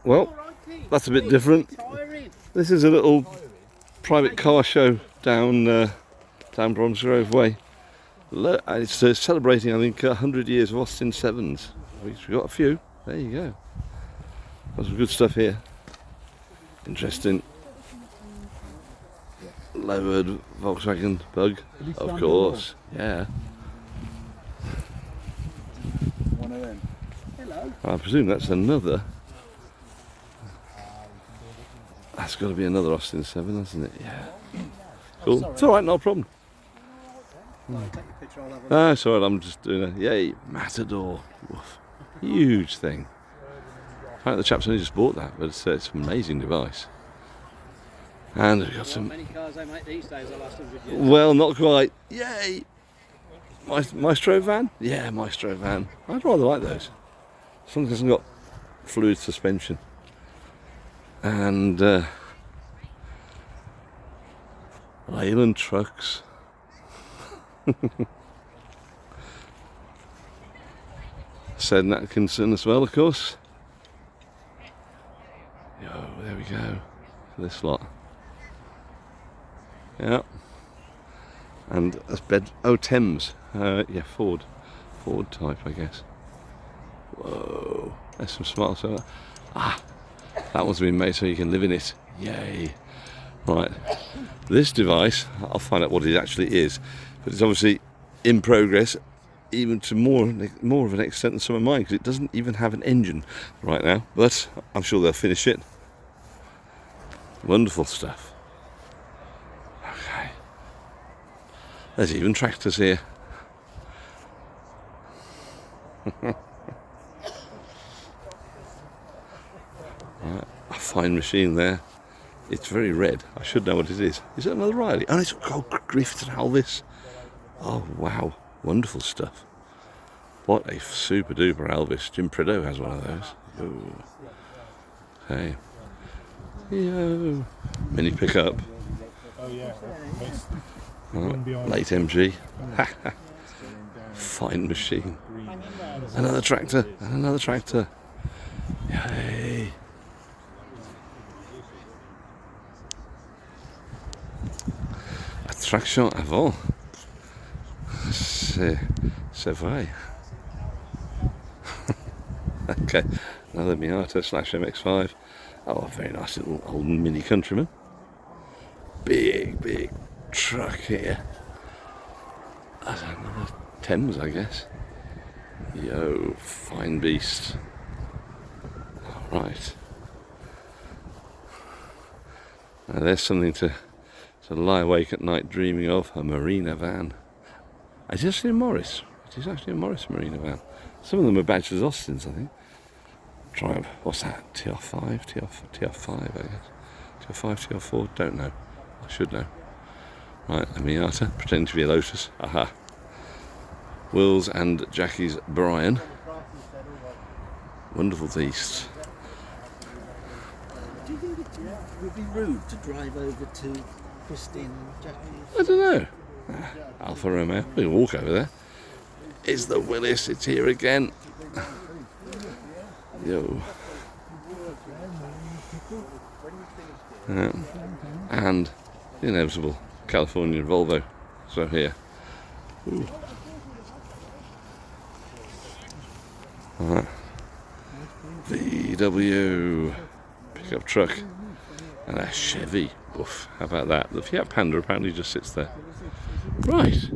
Well, that's a bit different. This is a little private car show down Bromsgrove Way. It's celebrating, I think, 100 years of Austin 7s. We've got a few. There you go. Got some good stuff here. Interesting. Lowered Volkswagen Bug, of course. Yeah. One of them. Hello. I presume that's another. That's got to be another Austin 7, hasn't it? Yeah. Cool. It's all right, no problem. Ah, it's all right. I'm just doing a yay Matador. Woof. Huge thing. Apparently the chap's only just bought that, but it's an amazing device. And we've got some. Many cars they make these days the last 100 years. Well, not quite. Yay! Maestro van? Yeah, Maestro van. I'd rather like those. As long as it hasn't got fluid suspension. And Leyland trucks. Said Atkinson as well, of course. Yo, there we go. This lot. Yeah. And that's Thames. Yeah, Ford type, I guess. Whoa, there's some smart stuff. Ah, that one's been made so you can live in it. Yay. Right, this device, I'll find out what it actually is, but it's obviously in progress, even to more of an extent than some of mine, because it doesn't even have an engine right now, but I'm sure they'll finish it. Wonderful stuff. Okay. There's even tractors here. Right, a fine machine there. It's very red. I should know what it is. Is it another Riley? Oh, it's Griffith and Elvis. Oh, wow. Wonderful stuff. What a super duper Elvis. Jim Prideaux has one of those. Ooh. Okay. Yo. Mini pickup. Oh, yeah. Right. Late MG. Fine machine. Another tractor. And another tractor. Yay. Traction avant. C'est vrai. Okay, another Miata / MX-5. Oh, a very nice little old Mini Countryman. Big truck here. That's another Thames, I guess. Yo, fine beast. All right. Now there's something to lie awake at night dreaming of, a Marina van. It is actually a Morris. It is actually a Morris Marina van. Some of them are badged as Austins, I think. Triumph, what's that? TR5, I guess. TR5, TR4, don't know. I should know. Right, a Miata, pretending to be a Lotus. Aha. Will's and Jackie's Brian. Wonderful beast. Do you think it would be rude to drive over to Christine and Jackie's? I don't know. Alfa Romeo. We can walk over there. It's the Willis. It's here again. Yo. And the inevitable Californian Volvo. So here. Ooh. VW pickup truck and a Chevy. Oof, how about that? The Fiat Panda apparently just sits there. Right.